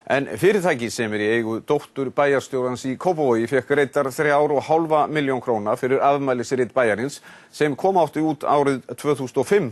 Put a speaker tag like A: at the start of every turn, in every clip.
A: En fyrirtæki sem í eigu dóttur bæjarstjórans í Kópavogi fékk reyndar 3,5 milljón króna fyrir afmælisrit bæjarins sem kom átti út árið 2005.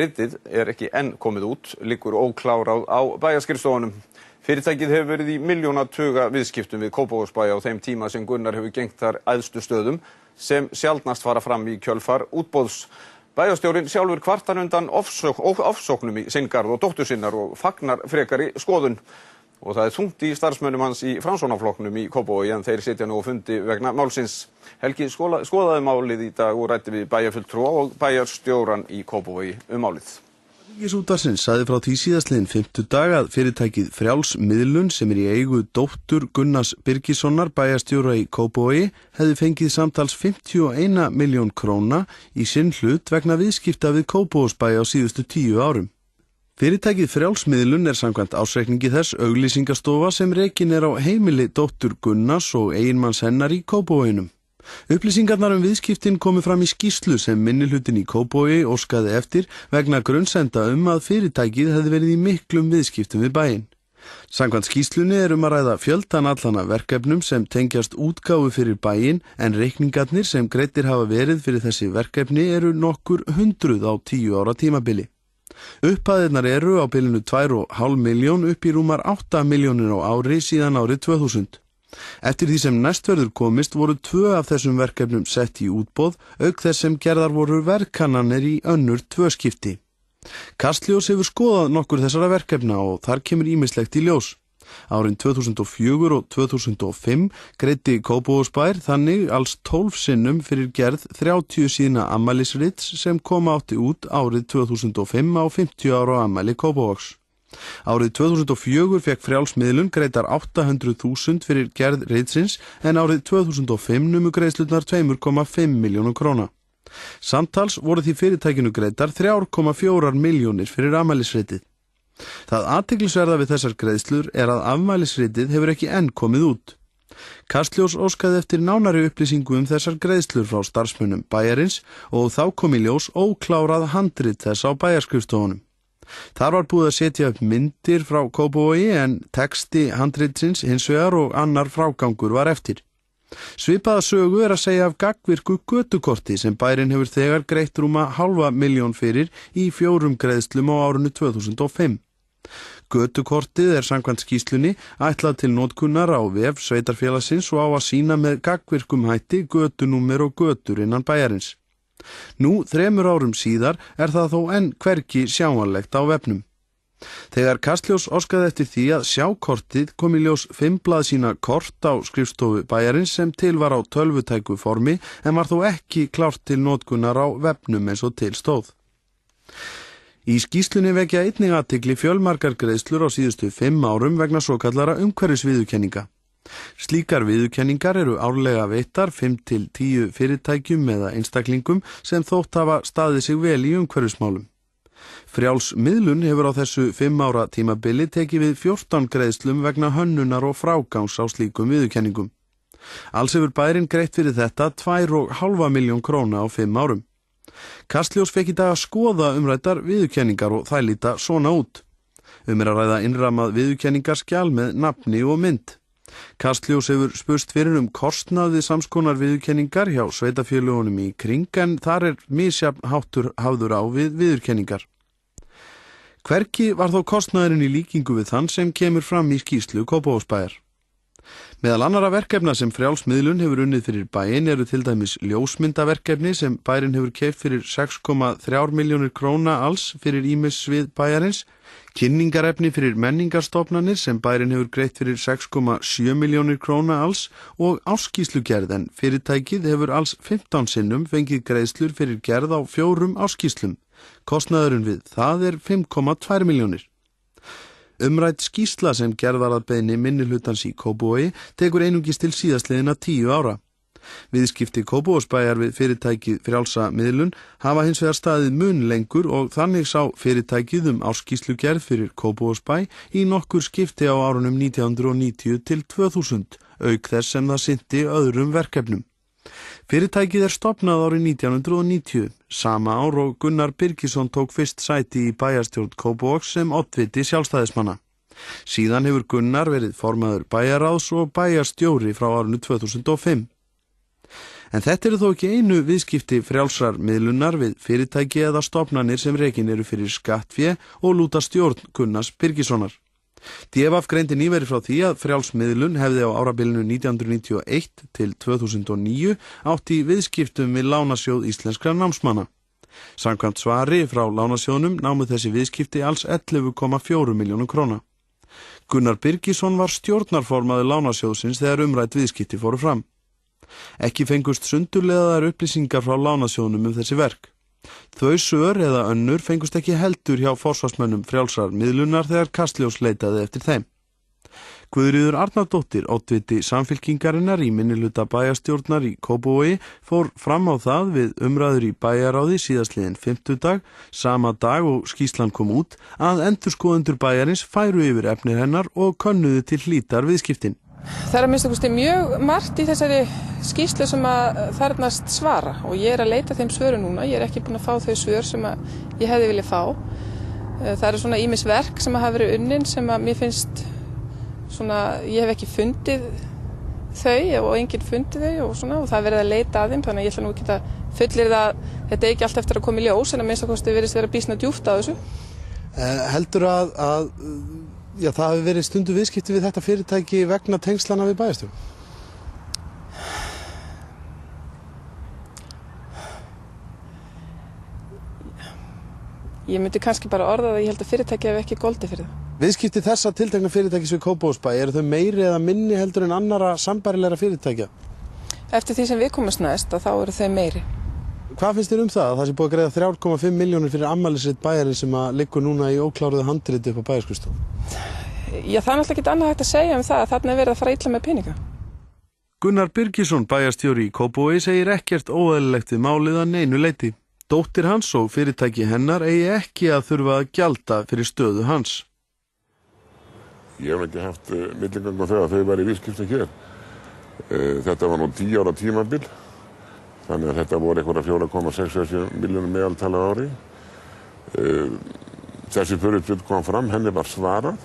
A: Ritið ekki enn komið út, liggur óklárað á bæjarskrifstofunum. Fyrirtækið hefur verið í milljónatuga viðskiptum við Kópavogsbæ á þeim tíma sem Gunnar hefur gegnt þar æðstu stöðum sem sjaldnast fara fram í kjölfar útboðs. Bæjarstjórinn sjálfur kvartar undan ofsóknum í sinn garð og dóttur sinnar og fagnar frekari skoðun. Og það þungt í starfsmönnum hans í Framsóknarflokknum í Kópavogi en þeir sitja nú á fundi vegna málsins. Helgi skoðaði málið í dag og ræddi við bæjarfulltrúa og bæjarstjórann í Kópavogi málið.
B: Ríkisútvarpsins sagði frá því síðastliðinn fimmtudag að fyrirtækið Frjáls miðlun sem í eigu dóttur Gunnars Birgissonar bæjarstjóra í Kópavogi hefði fengið samtals 51 milljón króna í sinn hlut vegna viðskipta við Kópavogsbæ á síðustu 10 árum. Fyrirtækið Frjáls miðlun samkvæmt ársreikningi þess auglýsingastofa sem rekin á heimili dóttur Gunnars og eiginmanns hennar í Kópavoginum. Upplýsingarnar viðskiptin komu fram í skýrslu sem minnihlutinn í Kópavogi óskaði eftir vegna grunsemda að fyrirtækið hefði verið í miklum viðskiptum við bæinn. Samkvæmt skýrslunni að ræða fjöldan allana verkefnum sem tengjast útgáfu fyrir bæinn en reikningarnir sem greiddir hafa verið fyrir þessi verkefni eru nokkur 100 á 10 ára tímabili. Upphæðirnar eru á bilinu 2,5 milljón upp í rúmar 8 milljónir á ári síðan árið 2000. Eftir því sem næst verður komist voru 2 af þessum verkefnum sett í útboð, auk þess sem gerðar voru verðkannanir í önnur 2 skipti. Kastljós hefur skoðað nokkur þessara verkefna og þar kemur ýmislegt í ljós. Árin 2004 og 2005 greiddi Kópavogsbær þannig alls 12 sinnum fyrir gerð 30 síðna afmælisrits sem kom átti út árið 2005 á 50 ára afmæli Kópavogs. Árið 2004 fékk Frjáls miðlun greiddar 800.000 fyrir gerð ritsins en árið 2005 numu greiðslurnar 2,5 milljónum króna. Samtals voru því fyrirtækinu greiddar 3,4 milljónir fyrir afmælisritið. Það athyglisverða við þessar greiðslur að afmælisritið hefur ekki enn komið út. Kastljós óskaði eftir nánari upplýsingu þessar greiðslur frá starfsmönnum bæjarins og þá kom í ljós óklárað handrit þess á bæjarskrifstofunum. Þar var búið að setja upp myndir frá Kópavogi en texti handritsins hins vegar og annar frágangur var eftir. Svipaða sögu að segja af gagnvirku götukorti sem bærinn hefur þegar greitt rúma 0,5 milljón fyrir í 4 greiðslum á árinu 2005. Götukortið samkvæmt skýrslunni ætlað til notkunar á vef sveitarfélagsins og á að sýna með gagnvirkum hætti götunúmer og götur innan bæjarins. Nú 3 árum síðar það þó enn hvergi sjáanlegt á vefnum. Þegar Kastljós óskaði eftir því að sjá kortið kom í ljós 5 blaðsíðna kort á skrifstofu bæjarins sem til var á tölvutæku formi en var þó ekki klárt til notkunar á vefnum eins og til stóð. Í skýrslunni vekja einnig athygli fjölmargar greiðslur á síðustu 5 árum vegna svokallara umhverfisviðurkenninga. Slíkar viðurkenningar eru árlega veittar 5 til 10 fyrirtækjum eða einstaklingum sem þótt hafa staðið sig vel í umhverfismálum. Frjáls miðlun hefur á þessu 5 ára tímabili tekið við 14 greiðslum vegna hönnunar og frágangs á slíkum viðurkenningum. Alls hefur bærinn greitt fyrir þetta 2,5 milljón króna á 5 árum. Kastljós fekk í dag að skoða umræddar viðurkenningar og þær líta svona út. Að ræða innramað viðurkenningarskjal með nafni og mynd. Kastljós hefur spurst fyrir kostnað við samskonar viðurkenningar hjá sveitafélögunum í kring en þar misjafn háttur hafður á við viðurkenningar. Hvergi var þó kostnaðurinn í líkingu við þann sem kemur fram í skýrslu Kópavogsbæjar. Meðal annarra verkefna sem Frjáls miðlun hefur unnið fyrir bæinn eru til dæmis ljósmyndaverkefni sem bærinn hefur keypt fyrir 6,3 milljónir króna alls fyrir ýmis svið bæjarins, kynningarefni fyrir menningarstofnanir sem bærinn hefur greitt fyrir 6,7 milljónir króna alls og ársskýrslugerð en fyrirtækið hefur alls 15 sinnum fengið greiðslur fyrir gerð á 4 ársskýrslum. Kostnaðurinn við það 5,2 milljónir. Umrædd skýrsla sem gerð var að beiðni minnihlutans í Kópavogi tekur einungis til síðastliðinna 10 ára. Viðskipti Kópavogsbæjar við fyrirtækið Frjálsa miðlun hafa hins vegar staðið mun lengur og þannig sá fyrirtækið ársskýrslugerð fyrir Kópavogsbæ í nokkur skipti á árunum 1990 til 2000, auk þess sem það sinnti öðrum verkefnum. Fyrirtækið stofnað árið 1990, sama ár og Gunnar Birgisson tók fyrst sæti í bæjarstjórn Kópavogs sem oddviti sjálfstæðismanna. Síðan hefur Gunnar verið formaður bæjarráðs og bæjarstjóri frá árinu 2005. En þetta eru þó ekki einu viðskipti frjálsrar miðlunar við fyrirtæki eða stofnanir sem rekin eru fyrir skattfé og lúta stjórn Gunnars Birgissonar. DFF greindi nýverið frá því að frjáls miðlun hefði á árabilinu 1991 til 2009 átt í viðskiptum við Lánasjóð íslenskra námsmanna. Samkvæmt svari frá Lánasjóðnum námu þessi viðskipti alls 11,4 milljónum króna. Gunnar Birgisson var stjórnarformaður Lánasjóðsins þegar umrædd viðskipti fóru fram. Ekki fengust sundurliðaðar upplýsingar frá Lánasjóðnum þessi verk. Þau svör eða önnur fengust ekki heldur hjá forsvarsmönnum frjálsrar miðlunar þegar Kastljós leitaði eftir þeim. Guðríður Arnardóttir, oddviti Samfylkingarinnar í minnihluta bæjarstjórnar í Kópavogi, fór fram á það við umræður í bæjarráði síðastliðinn fimmtudag, sama dag og skýrslan kom út, að endurskoðendur bæjarins færu yfir efnið hennar og könnuðu til hlítar viðskiptin.
C: Það er að minnsta kosti mjög margt í þessari skýrslu sem að þarfnast svara og ég að leita þeim svöru núna. Ég ekki búin að fá þau svör sem að ég hefði viljað fá. Það eru svona ýmis verk sem að hafa verið unnin sem að mér finnst svona, ég hef ekki fundið þau og enginn fundið þau og svona og það er verið að leita að þeim þannig að ég ætla nú ekki að fullyrða að þetta ekki allt eftir að koma í ljós en að minnsta kosti virðist vera býsna djúpt á þessu.
B: Heldur að það hafi verið stundu viðskipti við þetta fyrirtæki vegna tengslana við bæjarstjórn?
C: Ég myndi kannski bara orða það að ég held að fyrirtæki hef ekki goldi fyrir það.
B: Viðskipti þessa tiltekna fyrirtækis við Kópavogsbæ, eru þau meiri eða minni heldur en annara sambærilegra fyrirtækja?
C: Eftir því sem við komumst næst þá eru þau meiri.
B: Hvað finnst þér um það? Það sé búið að greiða 3,5 milljónir fyrir afmælisrit bæjarins sem að liggur núna í ókláruðu handriti upp á bæjarskrifstofu.
C: Já, það er náttúrulega ekki annað hægt að segja um það að þarna er verið að fara illa með peninga.
B: Gunnar Birgisson, bæjarstjóri í Kópavogi, segir ekkert óeðlilegt við málið að neinu leyti. Dóttir hans og fyrirtæki hennar eigi ekki að þurfa að gjalda fyrir stöðu hans.
D: Ég hef ekki haft milligöngu þegar þau væri í viðskiptum hér. Þetta var nú 10 ára tímabil. Þannig að þetta voru einhverja 4,6 milljónum meðaltali á ári. Þessi fyrirspurn kom fram, henni var svarað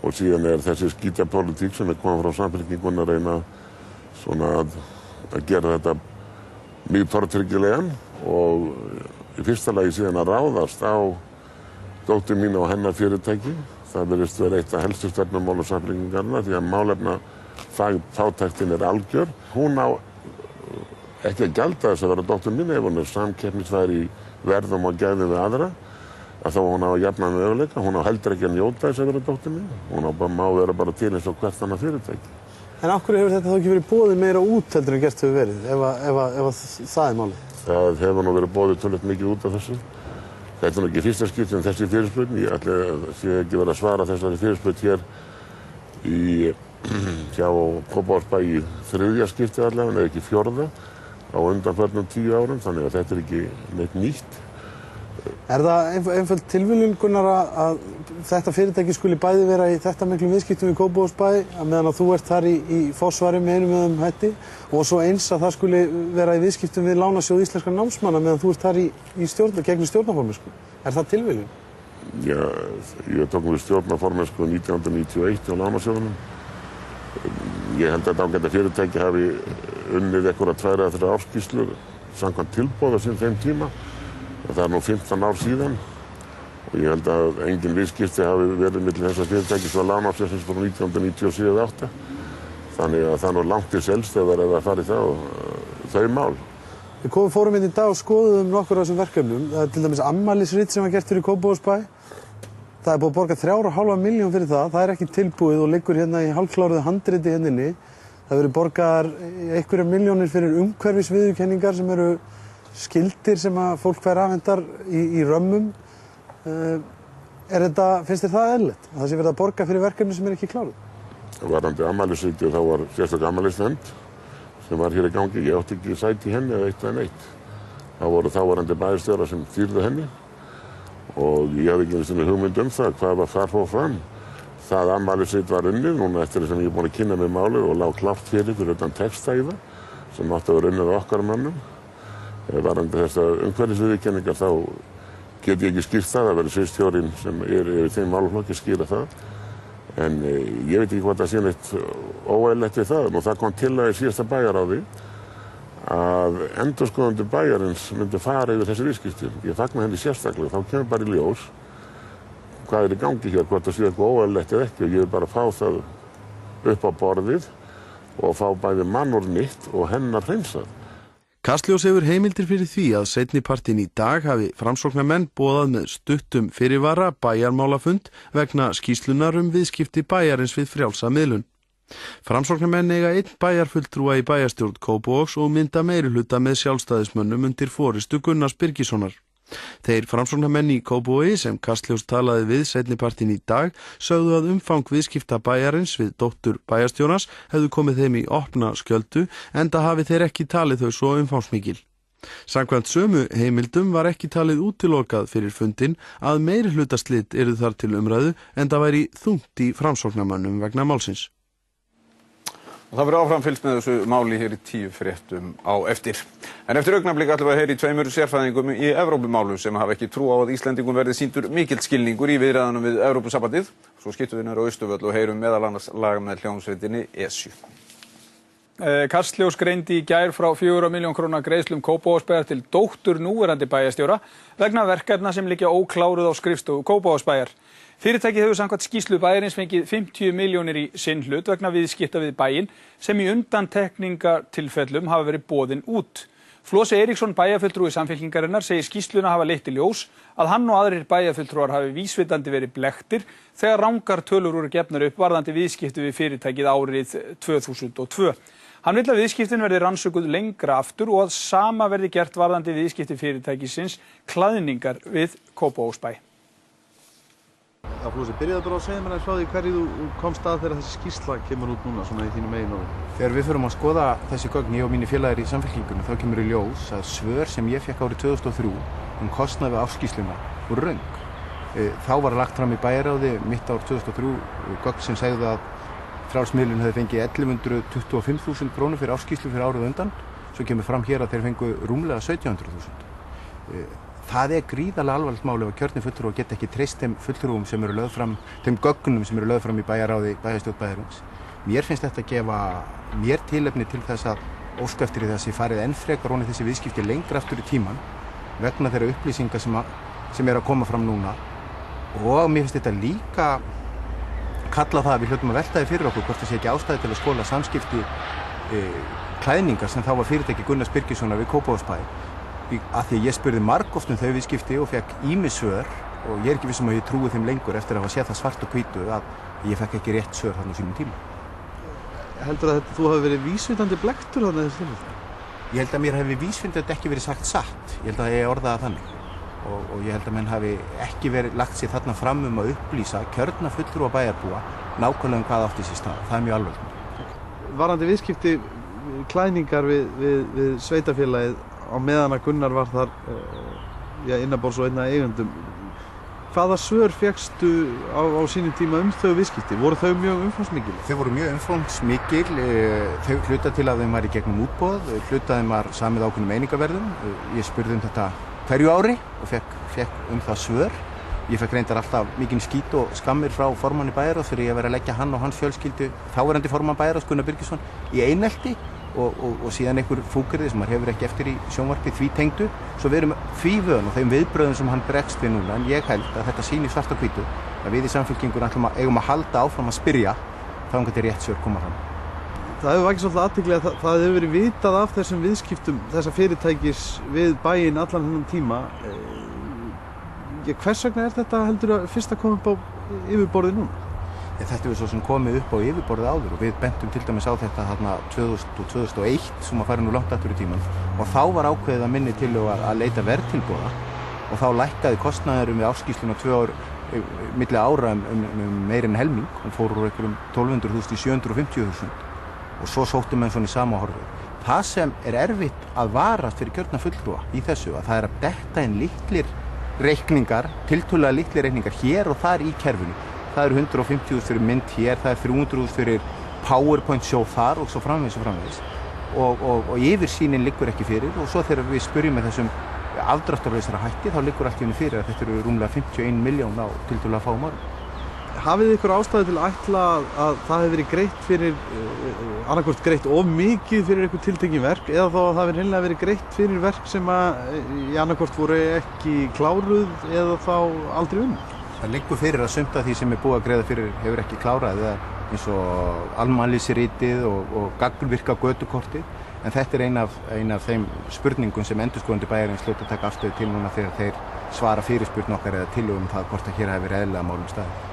D: og síðan er þessi skítapólitík sem kom frá Samfylkingunni að reyna svona að gera þetta mjög tortryggilegan og í fyrsta lagi síðan að ráðast á dóttur mín og hennar fyrirtæki. Það virðist vera eitt af helstu stefnumálum Samfylkingarinnar því að málefna fátæktin er algjör. Hún á ekki að gjalda þess að vera dóttur mín ef hún er samkeppnisfær í verðum og gæðum við aðra að þá hún á að jafna möguleika. Hún á heldur ekki að njóta þess að vera dóttur mín. Hún má vera bara til eins og hvert annað fyrirtæki.
B: En af hverju hefur þetta þá ekki verið boðið meira út heldur en gert hefur verið ef það er málið? Það
D: hefur nú verið boðið tölvöld mikið út af þessu. Þetta er nú ekki fyrsta skipti þessi fyrirspurn. Ég ætla ekki verið að svara þessari fyrirspurn hér hjá Kópavogsbæ í 3. skipti allavega en ekki 4. á undanförnum 10 árum, þannig að þetta er ekki neitt nýtt.
B: Er það einföld tilviljun, Gunnar, að þetta fyrirtæki skuli bæði vera í þetta miklu viðskiptum við Kópavogsbæ að meðan að þú ert þar í forsvari með einum eða hætti og svo eins að það skuli vera í viðskiptum við Lánasjóð íslenskra námsmanna meðan þú ert þar gegnum stjórnarformennsku? Er það tilviljun?
D: Já, ég tók við stjórnarformennsku 1991 á Lánasjóðunum. Ég held að ágæta fyrirtæki hafi unnið einhverja 2 eða 3 ársskýrslur samkvæmt tilboða sín þeim tíma. Það er nú 15 ár síðan og ég held að engin viðskipti hafi verið milli þessa fyrirtækis og Lánasjóðsins frá 1997-98. Þannig að það er nú langt til selst ef það er að fara í þau mál.
B: Við fórum inn í dag og skoðum nokkur af þessum verkefnum. Það er til dæmis afmælisrit sem var gert fyrir Kópavogsbæ. Það er búið að borga 3,5 milljón fyrir það. Það er ekki tilbúið og liggur hérna í hálfkláruðu handriti hérna inni. Það verið borgaðar einhverjar milljónir fyrir umhverfisviðurkenningar sem eru skildir sem að fólk fær afhendar í römmum. Finnst þér það eðlilegt? Að það sé verið að borga fyrir verkefni sem er ekki kláruð?
D: Varðandi afmælisritið þá var sérstök afmælisnefnd sem var hér í gangi. Ég átti ekki sæti í henni eða eitt eða neitt. Það voru þáverandi bæjarstjórar sem stýrðu henni og ég hafði ekki einu sinni hugmynd um það hvað var þar fór fram. Það afmælisrit var unnið núna eftir þess að ég er búin að kynna mig málið og lá klárt fyrir utan texta í það sem átti að vera unnið á okkar mönnum. Varðandi þessar umhverfisviðurkenningar þá get ég ekki skýrt það að vera sviðsstjórinn sem er yfir þeim málaflokki skýra það. En ég veit ekki hvort það sé neitt óeðlilegt við það. Og það kom til að í síðasta bæjarráði að endurskoðendur bæjarins myndi fara yfir þessi viðskipti. Ég fagna henni sérstaklega, þá kemur bara í ljós hvað í gangi hér, hvort það sé eitthvað óeðlilegt eða ekki. Og ég vil bara fá það upp á borðið og fá bæði mannorð nýtt og hennar hreinsað.
B: Kastljós hefur heimildir fyrir því að seinnipartinn í dag hafi framsóknarmenn boðað með stuttum fyrirvara bæjarmálafund vegna skýrslunar viðskipti bæjarins við frjálsa miðlun. Framsóknarmenn eiga einn bæjarfulltrúa í bæjarstjórn Kópavogs og mynda meirihluta með sjálfstæðismönnum undir forystu Gunnars Birgissonar. Þeir framsóknarmenn í Kópavogi sem Kastljós talaði við seinnipartinn í dag sögðu að umfang viðskipta bæjarins við dóttur bæjarstjórans hefðu komið þeim í opna skjöldu enda hafi þeir ekki talið þau svo umfangsmikil. Samkvæmt sömu heimildum var ekki talið útilokað fyrir fundinn að meirihlutaslit yrðu þar til umræðu enda væri þungt í framsóknarmönnum vegna málsins.
A: Það verður áfram fylgst með þessu máli hér í 10 fréttum á eftir. En eftir augnablik ætlum við að heyra í 2 sérfræðingum í Evrópumálum sem hafa ekki trú á að Íslendingum verði sýndur mikill skilningur í viðræðunum við Evrópusambandið. Svo skiptum við niður á Austurvöll og heyrum meðal annars lag með hljómsveitinni Esju.
E: Kastljós greindi í gær frá 4 milljón króna greiðslum Kópavogsbæjar til dóttur núverandi bæjarstjóra vegna verkefna sem liggja ókláruð á skrifstofu Kópavogsbæjar. Fyrirtækið hefur samkvæmt skýrslu bæjarins fengið 50 milljónir í sinn hlut vegna viðskipta við bæinn sem í undantekningartilfellum hafa verið boðin út. Flosi Eiríksson, bæjarfulltrúi Samfylkingarinnar, segir skýrsluna hafa leitt í ljós að hann og aðrir bæjarfulltrúar hafi vísvitandi verið blekktir þegar rangar tölur voru gefnar upp varðandi viðskipti við fyrirtækið árið 2002. Hann vill að viðskiptin verði rannsökuð lengra aftur og að sama verði gert varðandi viðskipti fyrirtækisins klæðningar við Kópavogsbæ.
B: Flósi, byrjaðu bara að segja mér frá því hverju þú komst að þegar þessi skýrsla kemur út núna svona í þínu megin og...
F: Þegar við förum að skoða þessi gögn, ég og mínir félagar í Samfylkingunni, þá kemur í ljós að svör sem ég fekk árið 2003 kostnað við ársskýrsluna voru röng. Þá var lagt fram í bæjarráði mitt ár 2003 gögn sem segðu að frjálsmiðlun hefði fengið 1125.000 krónur fyrir ársskýrslu fyrir árið undan. Svo kemur fram hér að þeir fengu rúmlega 1700.000. Það gríðarlega alvarlegt mál ef að kjörnir fulltrúar geta ekki treyst þeim fulltrúum sem eru lögð fram, þeim gögnum sem eru lögð fram í bæjarráði, bæjarstjórn bæjarins. Mér finnst þetta að gefa mér tilefni til þess að óska eftir þessi farið enn frekar ofan í þessi viðskipti lengra aftur í tímann vegna þeirra upplýsinga sem eru að koma fram núna. Og mér finnst þetta líka kalla það að við hljótum að velta því fyrir okkur hvort það sé ekki ástæði til að skoða samskipti klæðningar sem þá var fyrirtæki Gunnars Birgissonar við Kópavogsbæ. Af því ég spurði margoft þau viðskipti og fekk ýmis svör og ég ekki vissum að ég trúi þeim lengur eftir að hafa séð það svart og hvítu að ég fekk ekki rétt svör þarna á sínum tíma.
B: Heldur að þú hafi verið vísvitandi blekktur þarna þessu tilfelli?
F: Ég held að mér hefði vísvitandi ekki verið sagt satt. Ég held að ég orðaði það þannig. Og ég held að menn hafi ekki verið lagt sér þarna fram að upplýsa kjörna fulltrúa bæjarbúa nákvæmlega hvað átti sér stað. Það er mjög alvarlegt.
B: Varðandi viðskipti klæðningar við sveitarfélagið á meðan að Gunnar var þar innanborðs og einn af eigendum. Hvaða svör fékkstu á sínum tíma þau viðskipti? Voru þau mjög umfangsmikil?
F: Þau voru mjög umfangsmikil. Þau hluta til að þeim var í gegnum útboð, hluta þeim var samið ákveðnum einingaverðum. Ég spurði þetta hverju ári og fekk það svör. Ég fekk reyndar alltaf mikinn skít og skammir frá formanni bæjarráðs fyrir ég að vera að leggja hann og hans fjölskyldu, þáverandi formann bæjarráðs Gunnar Birgisson, í einelti. Og síðan einhver fúkyrði sem maður hefur ekki eftir í sjónvarpi því tengdu. Svo við erum því vön og þeim viðbröðum sem hann bregst við núna, en ég held að þetta sýnir svart og hvítu að við í Samfylkingunni eigum að halda áfram að spyrja þangað til rétt svör koma fram.
B: Það hefur vakið svolítið athygli að það hefur verið vitað af þessum viðskiptum þessa fyrirtækis við bæinn allan þennan tíma. Hvers vegna þetta heldur að fyrst að koma upp á yfirborðið núna?
F: Þetta hefur svo sem komið upp á yfirborðið áður og við bentum til dæmis á þetta þarna 2000 og 2001 sem að fara nú langt aftur í tímann og þá var ákveðið að minni til að leita verðtilboða og þá lækkaði kostnaðurinn við ársskýrsluna 2 ár milli ára meir en helming, hann fór úr einhverjum 1200.000 í 750.000 og svo sóttum menn svona í sama horfi. Það sem erfitt að varast fyrir kjörna fulltrúa í þessu að það að detta inn litlir reikningar, tiltölulega litlir reikningar hér og þar í kerfinu. Það eru 150.000 fyrir mynd hér, það er 300.000 fyrir PowerPoint show þar og svo framvegis og framvegis. Og yfirsýnin liggur ekki fyrir og svo þegar við spyrjum með þessum afdráttarlausara hætti þá liggur allt í henni fyrir að þetta eru rúmlega 51 miljón á tiltölulega fáum árum.
B: hafið þið ykkur ástæðu til að ætla að það hefur verið greitt fyrir, annarkvort greitt of mikið fyrir eitthvað tiltekin verk eða þá að það hefur hreinlega verið greitt fyrir verk sem að annarkvort voru ekki kláruð eða þá aldrei unnið?
F: Það liggur fyrir að sumt af því sem búið að greiða fyrir hefur ekki klárað, eins og almanlýsritið og gagnvirka götukortið, en þetta ein af þeim spurningum sem endurskoðandi bæjarins hljóta að taka afstöðu til núna þegar þeir svara fyrirspurn okkar eða tillögum það hvort að hér hafi verið eðlilega málum staðið.